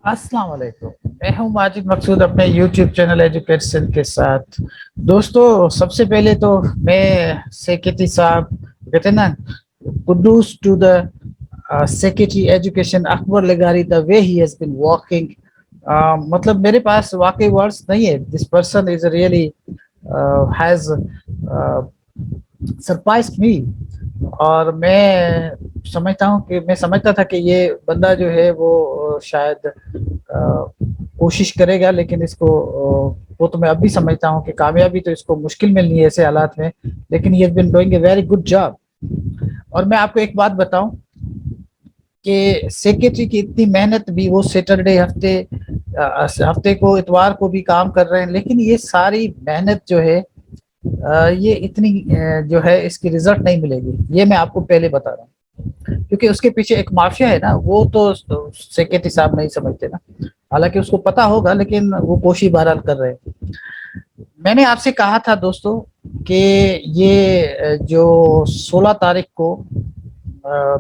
अस्सलाम वालेकुम। मैं हूं माजिद मकसूद अपने यूट्यूब चैनल एजुकेशन के साथ। दोस्तों, सबसे पहले तो मैं सेक्रेटरी साहब कहते हैं ना, Quddus to the secretary education Akbar Lagari, the way he has been walking. मतलब मेरे पास वाकई वर्ड्स नहीं है। This person is really has surprised me. और मैं समझता था कि ये बंदा जो है वो शायद कोशिश करेगा, लेकिन इसको वो तो मैं अब भी समझता हूँ कि कामयाबी तो इसको मुश्किल मिलनी है ऐसे हालात में। लेकिन he has been doing a very good job. और मैं आपको एक बात बताऊं कि सेक्रेटरी की इतनी मेहनत भी, वो सैटरडे हफ्ते को इतवार को भी काम कर रहे हैं, लेकिन ये सारी मेहनत जो है ये इतनी जो है इसकी रिजल्ट नहीं मिलेगी, ये मैं आपको पहले बता रहा हूँ। क्योंकि उसके पीछे एक माफिया है ना, वो तो सेक्रेटरी साहब नहीं समझते ना। हालांकि उसको पता होगा, लेकिन वो कोशिश बहरहाल कर रहे हैं। मैंने आपसे कहा था दोस्तों कि ये जो 16 तारीख को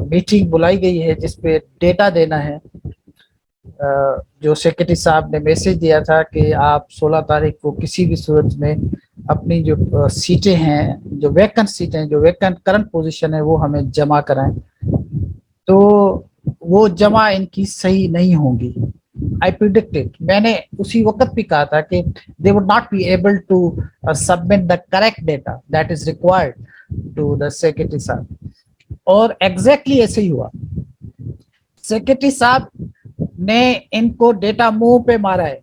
मीटिंग बुलाई गई है जिसपे डेटा देना है। जो सेक्रेटरी साहब ने मैसेज दिया था कि आप 16 तारीख को किसी भी सूरत में अपनी जो सीटें हैं, जो वैकेंट सीटें हैं, जो वैकेंट करंट पोजीशन है, वो हमें जमा कराएं। तो वो जमा इनकी सही नहीं होगी। आई प्रिडिक्टेड, मैंने उसी वक्त भी कहा था कि they would not be able to submit the correct data that is required to the secretary साहब। और एग्जैक्टली ऐसे ही हुआ। सेक्रेटरी साहब ने इनको डेटा मुंह पे मारा है।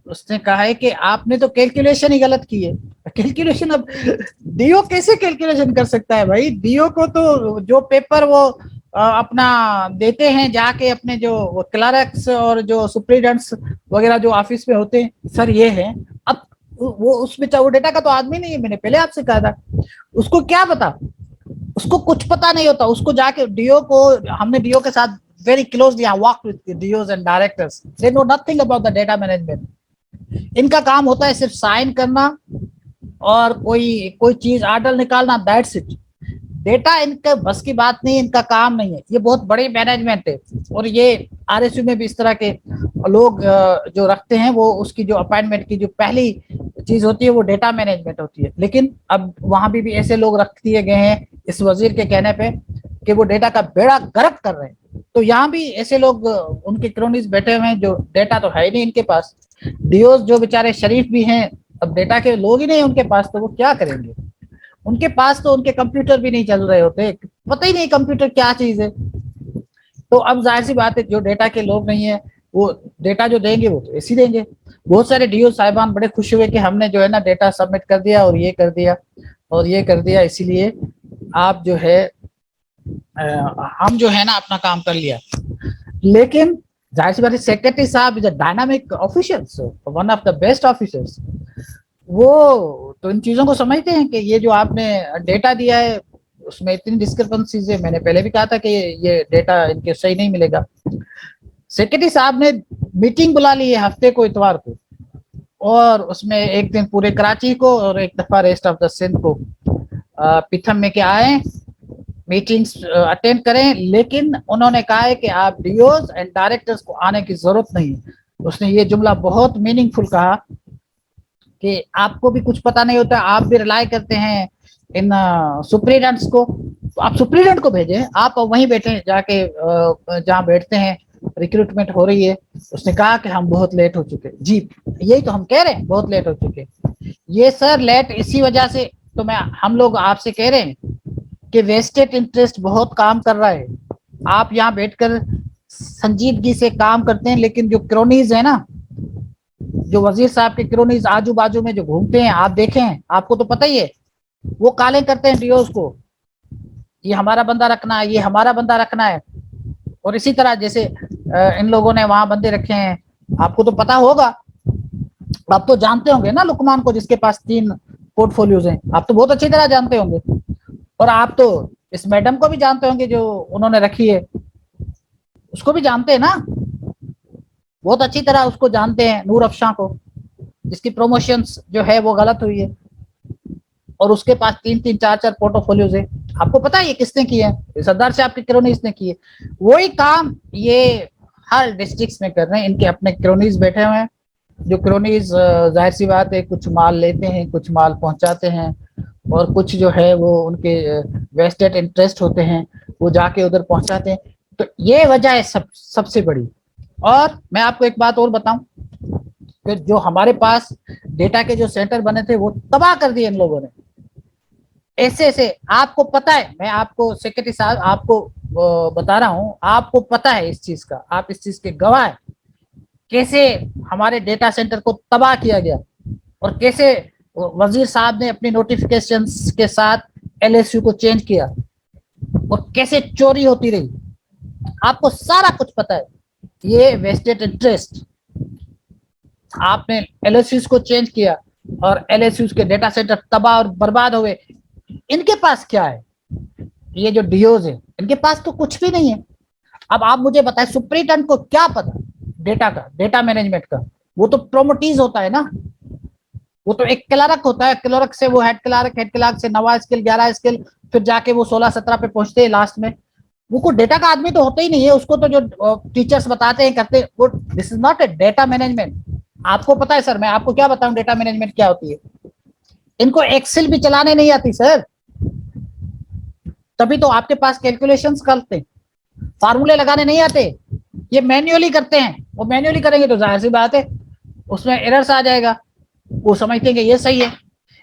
उसने कहा है कि आपने तो कैलकुलेशन ही गलत की है। कैलकुलेशन, अब डीओ कैसे कैलकुलेशन कर सकता है भाई? डीओ को तो जो पेपर वो अपना देते हैं जाके अपने जो क्लर्क्स और जो सुप्रीडेंट्स वगैरह जो ऑफिस में होते हैं, सर ये है। अब वो उसमें वो डेटा का तो आदमी नहीं है, मैंने पहले आपसे कहा था। उसको क्या पता? उसको कुछ पता नहीं होता। उसको जाके डीओ को, हमने डीओ के साथ very closely work with DOs and directors, they know nothing about the data management. इनका काम होता है सिर्फ साइन करना और कोई कोई चीज आर्डर निकालना, दैट्स इट। डेटा इनके बस की बात नहीं, इनका काम नहीं है। ये बहुत बड़ी मैनेजमेंट है। और ये आरएसयू में भी इस तरह के लोग जो रखते हैं, वो उसकी जो अपॉइंटमेंट की जो पहली चीज होती है वो डेटा मैनेजमेंट होती है। लेकिन अब वहां भी ऐसे लोग रख दिए गए हैं इस वजीर के कहने पे कि वो डेटा का बेड़ा गर्क कर रहे हैं। तो यहाँ भी ऐसे लोग उनके क्रोनीज बैठे हुए हैं, जो डेटा तो है ही नहीं इनके पास। डीओज जो बेचारे शरीफ भी हैं, अब डेटा के लोग ही नहीं उनके पास, तो वो क्या करेंगे? उनके पास तो उनके कंप्यूटर भी नहीं चल रहे होते, पता ही नहीं कंप्यूटर क्या चीज है। तो अब जाहिर सी बात है, जो डेटा के लोग नहीं है वो डेटा जो देंगे वो तो ऐसे देंगे। बहुत सारे डीओ साहिबान बड़े खुश हुए कि हमने जो है ना डेटा सबमिट कर दिया और ये कर दिया और ये कर दिया, इसीलिए आप जो है हम जो है ना अपना काम कर लिया। लेकिन जाहिर सी बात है, सेक्रेटरी साहब is a dynamic officers, one of the best officers. वो तो इन चीजों को समझते हैं कि ये जो आपने डेटा दिया है उसमें इतनी डिस्क्रिपेंसीज है। मैंने पहले भी कहा था कि ये डेटा इनके सही नहीं मिलेगा। सेक्रेटरी साहब ने मीटिंग बुला ली है हफ्ते को इतवार को, और उसमें एक दिन पूरे कराची को और एक दफा रेस्ट ऑफ द सिंध को पीथम में के आए, मीटिंग्स अटेंड करें। लेकिन उन्होंने कहा है कि आप डीओज एंड डायरेक्टर्स को आने की जरूरत नहीं। उसने ये जुमला बहुत मीनिंगफुल कहा कि आपको भी कुछ पता नहीं होता, आप भी रिलाई करते हैं इन सुप्रीडेंट्स को, तो आप सुप्रीडेंट को भेजें। आप वहीं बैठे जाके जहाँ बैठते हैं, रिक्रूटमेंट हो रही है। उसने कहा कि हम बहुत लेट हो चुके। जी, यही तो हम कह रहे हैं, बहुत लेट हो चुके। ये सर लेट इसी वजह से तो मैं हम लोग आपसे कह रहे हैं कि वेस्टेड इंटरेस्ट बहुत काम कर रहा है। आप यहाँ बैठकर संजीदगी से काम करते हैं, लेकिन जो क्रोनीज है ना, जो वजीर साहब के क्रोनीज आजू बाजू में जो घूमते हैं, आप देखें, आपको तो पता ही है, वो काले करते हैं डीओज को, ये हमारा बंदा रखना है, ये हमारा बंदा रखना है। और इसी तरह जैसे इन लोगों ने वहां बंदे रखे हैं, आपको तो पता होगा। आप तो जानते होंगे ना लुकमान को, जिसके पास 3 पोर्टफोलियोज हैं, आप तो बहुत अच्छी तरह जानते होंगे। और आप तो इस मैडम को भी जानते होंगे जो उन्होंने रखी है, उसको भी जानते हैं ना, बहुत अच्छी तरह उसको जानते हैं, नूर अफशां को, जिसकी प्रमोशंस जो है वो गलत हुई है। और उसके पास 3-3 4-4 पोर्टफोलियोज है। आपको पता है ये किसने किया है? सरदार साहब के क्रोनीज ने किए। वही काम ये हर डिस्ट्रिक्ट में कर रहे हैं। इनके अपने क्रोनीज बैठे हुए हैं, जो क्रोनीज जाहिर सी बात है कुछ माल लेते हैं, कुछ माल पहुंचाते हैं, और कुछ जो है वो उनके वेस्टेड इंटरेस्ट होते हैं, वो जाके उधर पहुंचाते हैं। तो ये वजह है सबसे बड़ी। और मैं आपको एक बात और बताऊं कि जो हमारे पास डेटा के जो सेंटर बने थे वो तबाह कर दिए इन लोगों ने। ऐसे ऐसे आपको पता है, मैं आपको सेक्रेटरी साहब आपको बता रहा हूं, आपको पता है इस चीज का, आप इस चीज के गवाह है, कैसे हमारे डेटा सेंटर को तबाह किया गया और कैसे वजीर साहब ने अपनी नोटिफिकेशंस के साथ एलएसयू को चेंज किया और कैसे चोरी होती रही। आपको सारा कुछ पता है। ये वेस्टेड इंटरेस्ट, आपने एलएसयू को चेंज किया और एलएसयू के डेटा सेंटर तबाह और बर्बाद हो गए। इनके पास क्या है, ये जो डीओज है इनके पास तो कुछ भी नहीं है। अब आप मुझे बताएं, सुप्रीटेंडेंट को क्या पता डेटा का, डेटा मैनेजमेंट का? वो तो प्रोमोटीज होता है ना, वो तो एक क्लर्क होता है, क्लर्क से वो हेड क्लर्क, हेड क्लर्क से 9 स्किल 11 स्किल, फिर जाके वो 16-17 पे पहुंचते हैं लास्ट में। वो कोई डेटा का आदमी तो होता ही नहीं है, उसको तो जो टीचर्स बताते हैं करते हैं, वो this is not a data management. आपको पता है सर, मैं आपको क्या बताऊं डेटा मैनेजमेंट क्या होती है? इनको एक्सेल भी चलाने नहीं आती सर, तभी तो आपके पास कैलकुलेशंस करते, फार्मूले लगाने नहीं आते, ये मैन्युअली करते हैं। वो मैन्युअली करेंगे तो जाहिर सी बात है उसमें एरर्स आ जाएगा, वो समझते हैं ये सही है।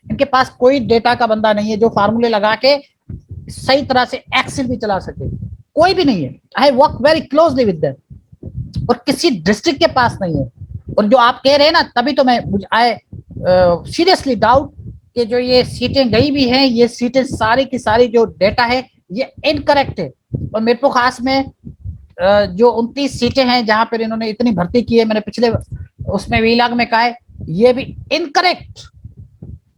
इनके पास कोई डेटा का बंदा नहीं है जो फार्मूले लगा के सही तरह से एक्सेल भी चला सके, कोई भी नहीं है। I work very closely with them, और किसी डिस्ट्रिक्ट के पास नहीं है। और जो आप कह रहे हैं ना, तभी तो मैं आई सीरियसली डाउट कि जो ये सीटें गई भी हैं, ये सीटें सारी की सारी जो डेटा है ये इनकरेक्ट है। और मेरे को खास में जो 29 सीटें हैं जहां पर इन्होंने इतनी भर्ती की है, मैंने पिछले उसमें वीलाग में कहा है, ये भी इनकरेक्ट,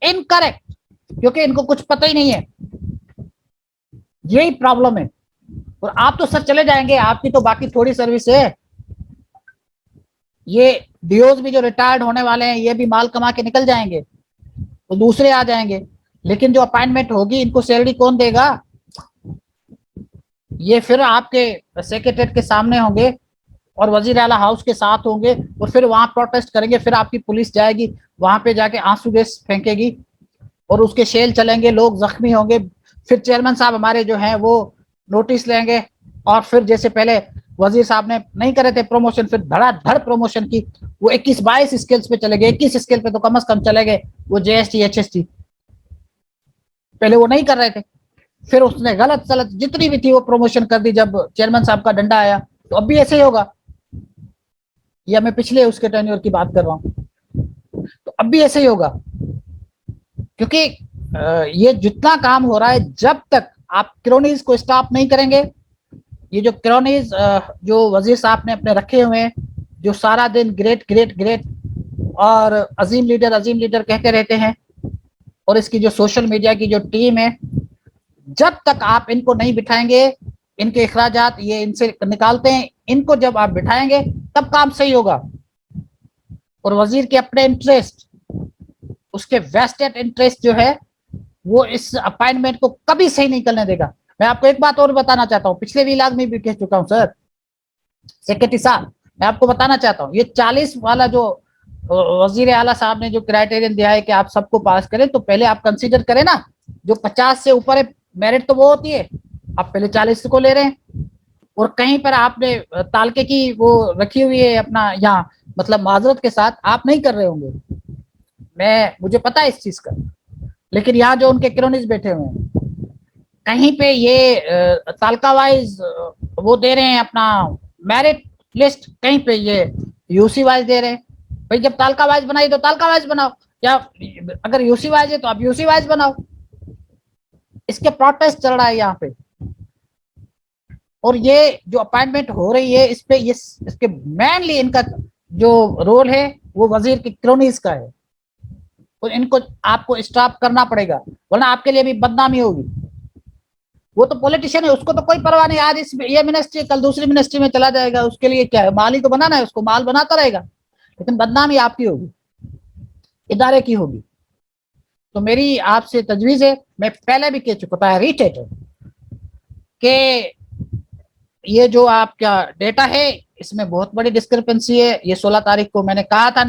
इनकरेक्ट, क्योंकि इनको कुछ पता ही नहीं है। यही प्रॉब्लम है। और आप तो सर चले जाएंगे, आपकी तो बाकी थोड़ी सर्विस है। ये डीओज भी जो रिटायर्ड होने वाले हैं ये भी माल कमा के निकल जाएंगे, तो दूसरे आ जाएंगे, लेकिन जो अपॉइंटमेंट होगी इनको सैलरी कौन देगा? ये फिर आपके सेक्रेटरीट के सामने होंगे और वजीर आला हाउस के साथ होंगे, और फिर वहां प्रोटेस्ट करेंगे, फिर आपकी पुलिस जाएगी वहां पे जाके आंसू गैस फेंकेगी और उसके शेल चलेंगे, लोग जख्मी होंगे। फिर चेयरमैन साहब हमारे जो हैं वो नोटिस लेंगे, और फिर जैसे पहले वजीर साहब ने नहीं करे थे प्रमोशन, फिर धड़ाधड़ प्रमोशन की, वो 21-22 स्किल्स पे चले गए, 21 स्किल पे तो कम से कम चले गए, वो जेएसटी एचएसटी पहले वो नहीं कर रहे थे। फिर उसने गलत सलत जितनी भी थी वो प्रमोशन कर दी जब चेयरमैन साहब का डंडा आया। तो अब भी ऐसे ही होगा, या मैं पिछले उसके टेन्योर की बात कर रहा हूँ, तो अब भी ऐसे ही होगा। क्योंकि ये जितना काम हो रहा है, जब तक आप क्रोनीज को स्टॉप नहीं करेंगे, ये जो क्रोनीज जो वजीर साहब ने अपने रखे हुए हैं, जो सारा दिन ग्रेट ग्रेट ग्रेट और अजीम लीडर कहते रहते हैं, और इसकी जो सोशल मीडिया की जो टीम है, जब तक आप इनको नहीं बिठाएंगे, इनके अखराजात ये इनसे निकालते हैं, इनको जब आप बिठाएंगे तब काम सही होगा। और वजीर के अपने इंटरेस्ट, उसके वेस्टेड इंटरेस्ट जो है वो इस अपॉइंटमेंट को कभी सही नहीं करने देगा। मैं आपको एक बात और बताना चाहता हूँ, पिछले विलाग में भी कह चुका हूँ सर, सेक्रेटरी साहब मैं आपको बताना चाहता हूँ, ये 40 वाला जो वजीर आला साहब ने जो क्राइटेरियन दिया है कि आप सबको पास करें, तो पहले आप कंसीडर करें ना, जो 50 से ऊपर है मेरिट तो वो होती है, आप पहले 40 को ले रहे हैं। और कहीं पर आपने तालके की वो रखी हुई है अपना यहाँ, मतलब माजरत के साथ आप नहीं कर रहे होंगे, मैं मुझे पता है इस चीज का। लेकिन यहाँ जो उनके क्रोनिस बैठे हुए हैं, कहीं पे ये तालका वाइज वो दे रहे हैं अपना मेरिट लिस्ट, कहीं पे ये यूसी वाइज दे रहे हैं। भाई जब तालका वाइज बनाई तो तालका वाइज बनाओ, या अगर यूसी वाइज है तो आप यूसी वाइज बनाओ। इसके प्रोटेस्ट चल रहा है यहाँ पे, और ये जो अपॉइंटमेंट हो रही है इस पे, ये इसके मेनली इनका जो रोल है वो वजीर की क्रोनीज का है, और इनको आपको स्टॉप करना पड़ेगा, वरना आपके लिए भी बदनामी होगी। वो तो पॉलिटिशियन है, उसको तो कोई परवाह नहीं, आज इस ये मिनिस्ट्री कल दूसरी मिनिस्ट्री में चला जाएगा, उसके लिए क्या है, माल ही तो बनाना है, उसको माल बनाता रहेगा, लेकिन बदनामी आपकी होगी, इदारे की होगी। तो मेरी आपसे तजवीज है, मैं पहले भी कह चुका था, रिटेट कि یہ جو آپ کا ڈیٹا ہے اس میں بہت بڑی ڈسکرپنسی ہے. یہ 16 تاریخ کو میں نے کہا تھا